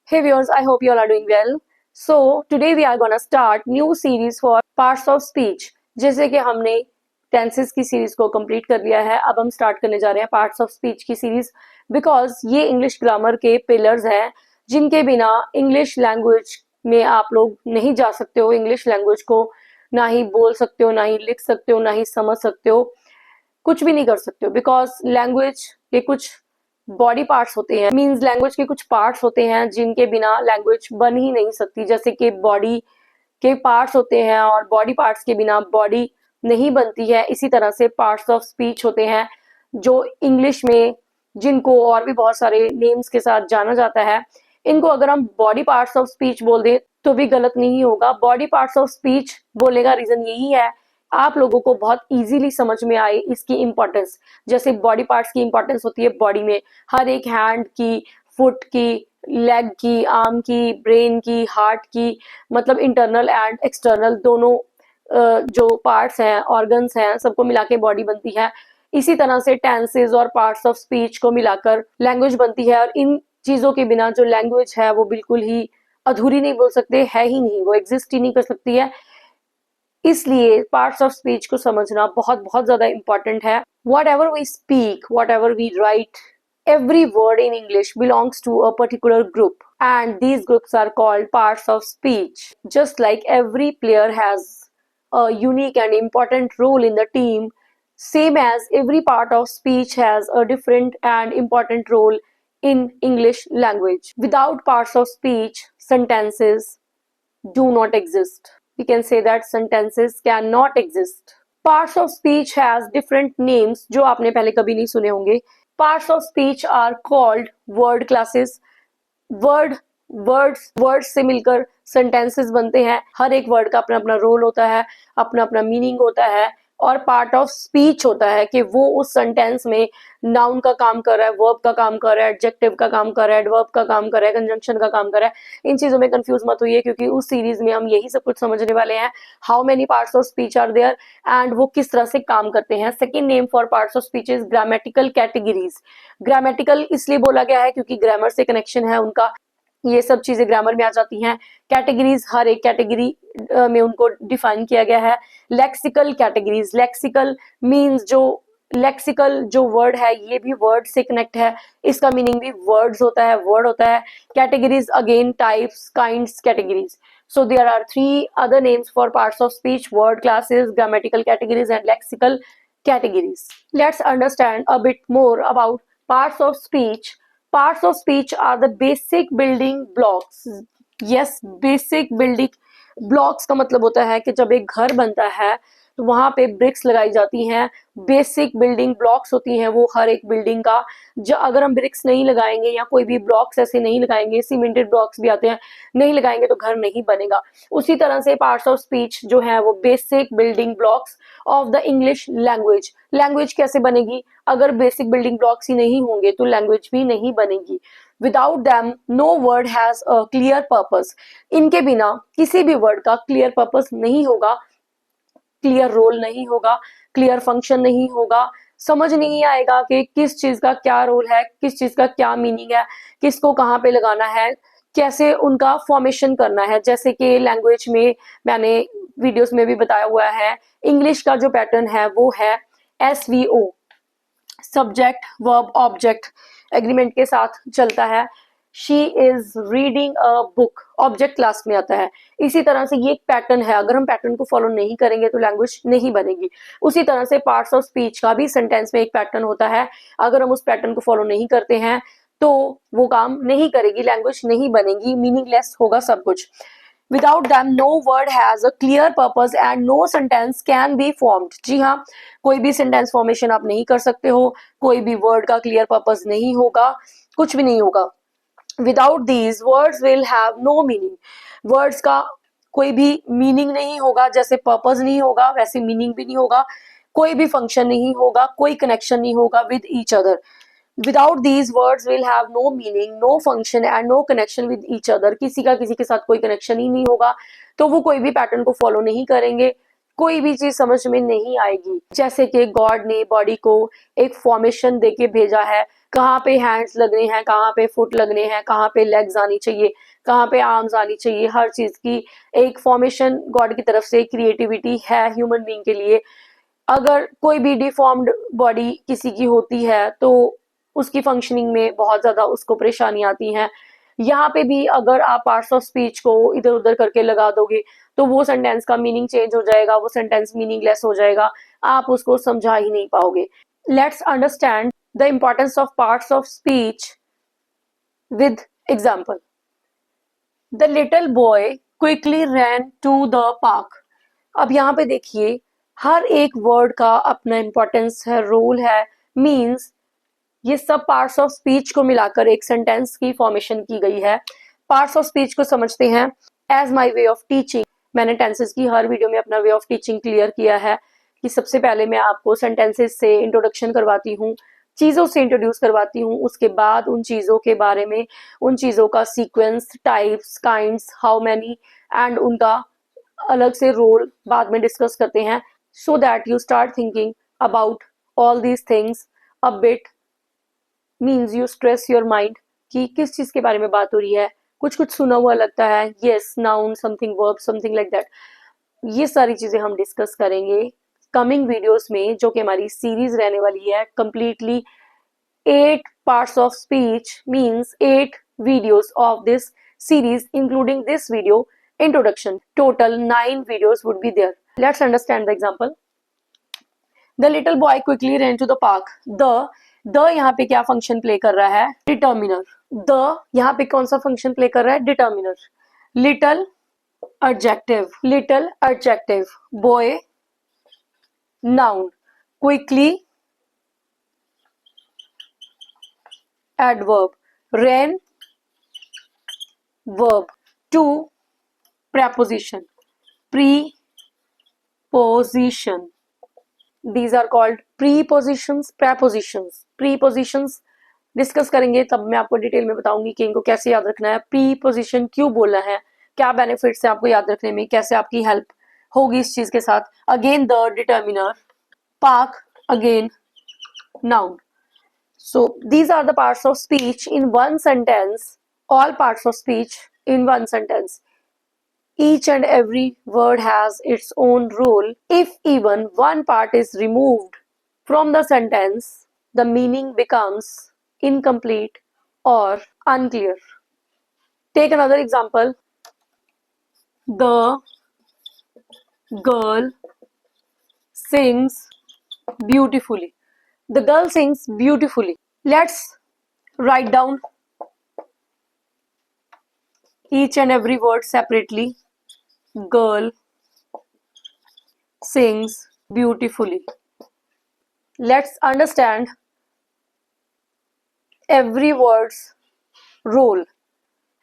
Hey viewers, I hope you all are doing well. So today we are gonna start new series for parts of speech. जैसे कि हमने tenses की series को complete कर लिया है, अब हम स्टार्ट करने जा रहे हैं पार्ट्स ऑफ स्पीच की सीरीज, बिकॉज ये इंग्लिश ग्रामर के पिलर्स हैं जिनके बिना इंग्लिश लैंग्वेज में आप लोग नहीं जा सकते हो। इंग्लिश लैंग्वेज को ना ही बोल सकते हो, ना ही लिख सकते हो, ना ही समझ सकते हो, कुछ भी नहीं कर सकते हो, बिकॉज लैंग्वेज के कुछ बॉडी पार्ट्स होते हैं, मींस लैंग्वेज के कुछ पार्ट्स होते हैं जिनके बिना लैंग्वेज बन ही नहीं सकती। जैसे कि बॉडी के पार्ट्स होते हैं और बॉडी पार्ट्स के बिना बॉडी नहीं बनती है, इसी तरह से पार्ट्स ऑफ स्पीच होते हैं जो इंग्लिश में, जिनको और भी बहुत सारे नेम्स के साथ जाना जाता है। इनको अगर हम बॉडी पार्ट्स ऑफ स्पीच बोल दें तो भी गलत नहीं होगा। बॉडी पार्ट्स ऑफ स्पीच बोलने का रीजन यही है, आप लोगों को बहुत इजीली समझ में आए इसकी इंपॉर्टेंस। जैसे बॉडी पार्ट्स की इंपॉर्टेंस होती है बॉडी में, हर एक हैंड की, फुट की, लेग की, आर्म की, ब्रेन की, हार्ट की, मतलब इंटरनल एंड एक्सटर्नल दोनों जो पार्ट्स हैं, ऑर्गन्स हैं, सबको मिला के बॉडी बनती है। इसी तरह से टेंसेस और पार्ट्स ऑफ स्पीच को मिलाकर लैंग्वेज बनती है, और इन चीजों के बिना जो लैंग्वेज है वो बिल्कुल ही अधूरी नहीं बोल सकते, है ही नहीं, वो एग्जिस्ट ही नहीं कर सकती है। इसलिए पार्ट्स ऑफ स्पीच को समझना बहुत बहुत ज्यादा इंपॉर्टेंट है। Whatever we speak, whatever we write, every word in English belongs to a particular group, and these groups are called parts of speech. Just like every player has a unique and important role in the team, same as every part of speech has a different and important role in English language. Without parts of speech, sentences do not exist. We can say that sentences cannot exist. Parts of speech has different names जो आपने पहले कभी नहीं सुने होंगे. Parts of speech are called word classes. Words से मिलकर sentences बनते हैं। हर एक वर्ड का अपना अपना रोल होता है, अपना अपना मीनिंग होता है, और पार्ट ऑफ स्पीच होता है कि वो उस सेंटेंस में नाउन का काम कर रहा है, वर्ब का काम कर रहा है, एडजेक्टिव का काम कर रहा है, एडवर्ब का काम कर रहा है, कंजंक्शन का काम कर रहा है। इन चीजों में कंफ्यूज मत होइए, क्योंकि उस सीरीज में हम यही सब कुछ समझने वाले हैं। How many parts of speech are there and वो किस तरह से काम करते हैं। Second name for parts of speech is grammatical categories. Grammatical इसलिए बोला गया है क्योंकि ग्रामर से कनेक्शन है उनका, ये सब चीजें ग्रामर में आ जाती हैं। कैटेगरीज, हर एक कैटेगरी में उनको डिफाइन किया गया है। लेक्सिकल कैटेगरीज, लेक्सिकल मींस जो लेक्सिकल जो वर्ड है ये भी वर्ड से कनेक्ट है, इसका मीनिंग भी वर्ड्स होता है, वर्ड होता है। Categories again types, kinds, categories. So there are three other names for parts of speech: word classes, grammatical categories, and lexical categories. Let's understand a bit more about parts of speech. Parts of speech are the basic building blocks. Yes, basic building blocks का मतलब होता है कि जब एक घर बनता है तो वहां पे ब्रिक्स लगाई जाती हैं। बेसिक बिल्डिंग ब्लॉक्स होती हैं वो हर एक बिल्डिंग का। जो अगर हम ब्रिक्स नहीं लगाएंगे या कोई भी ब्लॉक्स ऐसे नहीं लगाएंगे, सीमेंटेड ब्लॉक्स भी आते हैं, नहीं लगाएंगे तो घर नहीं बनेगा। उसी तरह से पार्ट्स ऑफ स्पीच जो है वो basic building blocks of the English language. Language कैसे बनेगी? अगर बेसिक बिल्डिंग ब्लॉक्स ही नहीं होंगे तो लैंग्वेज भी नहीं बनेगी। Without them no word has a clear purpose. इनके बिना किसी भी वर्ड का क्लियर पर्पस नहीं होगा, क्लियर रोल नहीं होगा, क्लियर फंक्शन नहीं होगा। समझ नहीं आएगा कि किस चीज का क्या रोल है, किस चीज का क्या मीनिंग है, किसको कहाँ पे लगाना है, कैसे उनका फॉर्मेशन करना है। जैसे कि लैंग्वेज में मैंने वीडियोस में भी बताया हुआ है, इंग्लिश का जो पैटर्न है वो है SVO, subject verb object agreement के साथ चलता है। She is reading a book, object class में आता है। इसी तरह से ये एक पैटर्न है, अगर हम पैटर्न को फॉलो नहीं करेंगे तो लैंग्वेज नहीं बनेगी। उसी तरह से पार्ट्स ऑफ स्पीच का भी सेंटेंस में एक पैटर्न होता है, अगर हम उस पैटर्न को फॉलो नहीं करते हैं तो वो काम नहीं करेगी, लैंग्वेज नहीं बनेगी, मीनिंगलेस होगा सब कुछ। Without them, no word has a clear purpose and no sentence can be formed. जी हाँ, कोई भी सेंटेंस फॉर्मेशन आप नहीं कर सकते हो, कोई भी वर्ड का क्लियर पर्पस नहीं होगा, कुछ भी नहीं होगा। Without these, words will have no meaning. Words का कोई भी मीनिंग नहीं होगा, जैसे पर्पस नहीं होगा वैसे मीनिंग भी नहीं होगा, कोई भी फंक्शन नहीं होगा, कोई कनेक्शन नहीं होगा with each other. Without these, words will have no meaning, no function and no connection with each other. किसी का किसी के साथ कोई कनेक्शन ही नहीं होगा तो वो कोई भी पैटर्न को फॉलो नहीं करेंगे, कोई भी चीज समझ में नहीं आएगी। जैसे कि गॉड ने बॉडी को एक फॉर्मेशन देके भेजा है, कहाँ पे हैंड्स लगने हैं, कहाँ पे फुट लगने हैं, कहाँ पे लेग्स आनी चाहिए, कहाँ पे आर्म्स आनी चाहिए, हर चीज की एक फॉर्मेशन गॉड की तरफ से क्रिएटिविटी है ह्यूमन बीइंग के लिए। अगर कोई भी डिफॉर्म्ड बॉडी किसी की होती है तो उसकी फंक्शनिंग में बहुत ज्यादा उसको परेशानी आती है। यहाँ पे भी अगर आप पार्ट्स ऑफ स्पीच को इधर उधर करके लगा दोगे तो वो सेंटेंस का मीनिंग चेंज हो जाएगा, वो सेंटेंस मीनिंगलेस हो जाएगा, आप उसको समझा ही नहीं पाओगे। Let's understand the importance of parts of speech with example. The little boy quickly ran to the park. अब यहाँ पे देखिए हर एक वर्ड का अपना इम्पोर्टेंस है, रोल है, मीन्स ये सब पार्ट्स ऑफ स्पीच को मिलाकर एक सेंटेंस की फॉर्मेशन की गई है। पार्ट्स ऑफ स्पीच को समझते हैं as my way of teaching. मैंने टेंसेस की हर वीडियो में अपना वे ऑफ टीचिंग क्लियर किया है कि सबसे पहले मैं आपको सेंटेंसेस से इंट्रोडक्शन करवाती हूँ, चीजों से इंट्रोड्यूस करवाती हूँ, उसके बाद उन चीजों के बारे में, उन चीजों का sequence, types, kinds, how many and उनका अलग से रोल बाद में डिस्कस करते हैं, so that you start thinking about all these things a bit. Means you stress your mind कि किस चीज के बारे में बात हो रही है, कुछ कुछ सुना हुआ लगता है, yes, noun, something, verb, something like that. ये सारी चीजें हम डिस्कस करेंगे कमिंग वीडियोस में, जो कि हमारी सीरीज रहने वाली है completely 8 parts of speech, means 8 videos of this series including this video introduction. Total 9 videos would be there. Let's understand the example. The little boy quickly ran to the park. The यहाँ पे क्या function play कर रहा है? Determiner. The यहाँ पे कौन सा फंक्शन प्ले कर रहा है? Determiner. Little adjective, little adjective, boy noun, quickly adverb, ran verb, to preposition, preposition. These are called prepositions, prepositions. Prepositions discuss करेंगे तब मैं आपको डिटेल में बताऊंगी कि इनको कैसे याद रखना है, प्रीपोजिशन क्यों बोलना है, क्या बेनिफिट्स है आपको याद रखने में, कैसे आपकी हेल्प होगी इस चीज के साथ। Again the determiner, park again noun. So these are the parts of speech in one sentence, all parts of speech in one sentence. Each and every word has its own role. If even one part is removed from the sentence, the meaning becomes incomplete or unclear. Take another example. The girl sings beautifully. The girl sings beautifully. Let's write down each and every word separately. Girl sings beautifully. Let's understand every word's role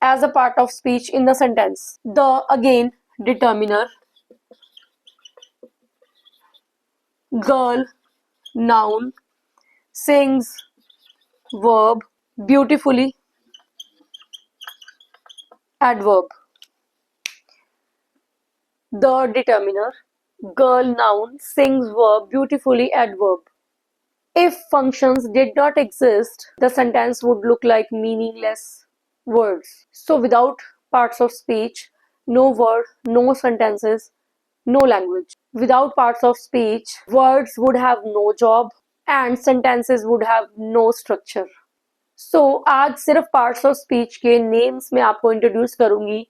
as a part of speech in the sentence. The again determiner, girl noun, sings verb, beautifully adverb. The determiner, girl noun, sings verb, beautifully adverb. If functions did not exist, the sentence would look like meaningless words. So without parts of speech, no word, no sentences, no language. Without parts of speech, words would have no job and sentences would have no structure. So आज सिर्फ parts of speech के names में आपको introduce करूंगी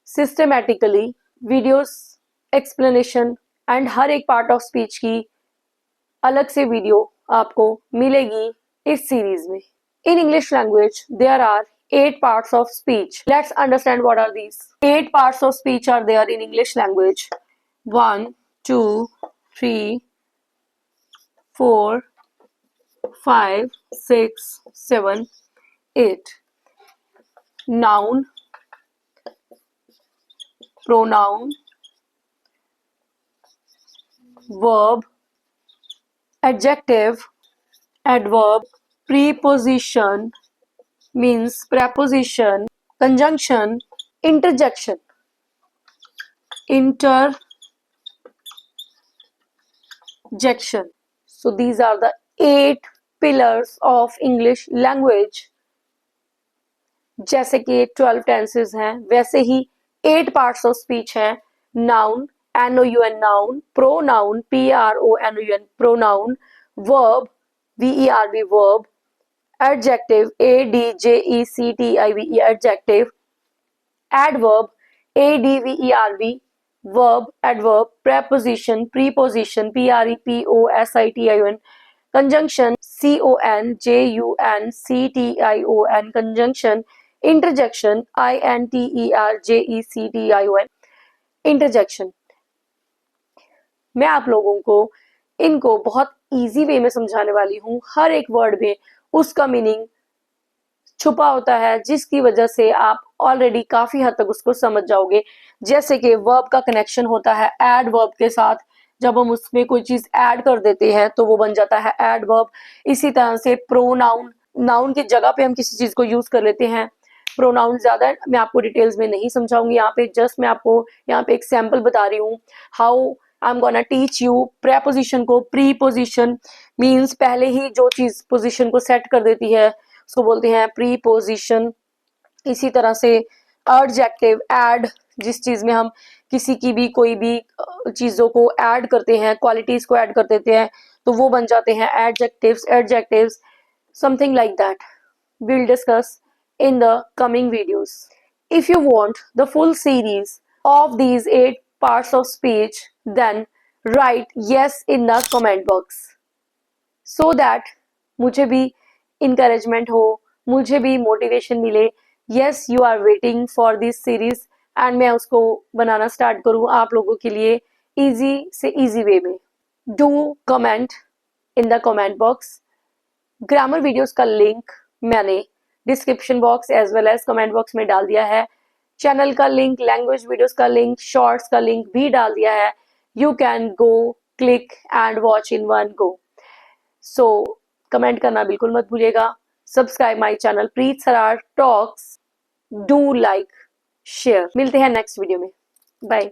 systematically, videos, explanation and हर एक part of speech की अलग से वीडियो आपको मिलेगी इस सीरीज में। In English language there are 8 parts of speech. Let's understand what are these. 8 parts of speech are there in English language. 1, 2, 3, 4, 5, 6, 7, 8. Noun, pronoun, verb, adjective, adverb, preposition means preposition, conjunction, interjection, interjection, objection. So these are the 8 pillars of English language. जैसे कि 12 tenses हैं, वैसे ही 8 parts of speech हैं. Noun, NOUN noun, pronoun, PRONOUN pronoun, verb, VERB verb, adjective, ADJECTIVE adjective, adverb, ADVERB verb, adverb, preposition, preposition, PREPOSITION, conjunction, CONJUNCTION, conjunction, interjection, INTERJECTION, interjection. मैं आप लोगों को इनको बहुत इजी वे में समझाने वाली हूँ. हर एक वर्ड में उसका मीनिंग छुपा होता है, जिसकी वजह से आप ऑलरेडी काफी हद तक उसको समझ जाओगे. जैसे कि वर्ब का कनेक्शन होता है एड वर्ब के साथ. जब हम उसमें कोई चीज ऐड कर देते हैं तो वो बन जाता है एड वर्ब. इसी तरह से प्रोनाउन, नाउन की जगह पे हम किसी चीज को यूज कर लेते हैं. प्रोनाउन ज्यादा मैं आपको डिटेल्स में नहीं समझाऊंगी यहाँ पे, जस्ट मैं आपको यहाँ पे एक सैंपल बता रही हूँ. How I am gonna teach you. Preposition को प्रीपोजिशन मीन्स पहले ही जो चीज पोजिशन को सेट कर देती है उसको बोलते हैं प्रीपोजिशन. इसी तरह से एडजेक्टिव, ऐड, जिस चीज में हम किसी की भी कोई भी चीजों को ऐड करते हैं, क्वालिटीज को ऐड कर देते हैं, तो वो बन जाते हैं adjectives. Adjectives, something like that. we'll discuss in the coming videos. If you want the full series of these 8 parts of speech, then write yes in the comment box so that मुझे भी encouragement हो, मुझे भी motivation मिले. Yes, you are waiting for this series and मैं उसको बनाना start करूँ आप लोगों के लिए easy से easy way में. Do comment in the comment box. Grammar videos का लिंक मैंने description box as well as comment box में डाल दिया है. चैनल का लिंक, लैंग्वेज वीडियोस का लिंक, शॉर्ट्स का लिंक भी डाल दिया है. You can go click and watch in one go. So comment करना बिल्कुल मत भूलिएगा. Subscribe my channel Preet Sarar talks. Do like, share. मिलते हैं नेक्स्ट वीडियो में. बाय.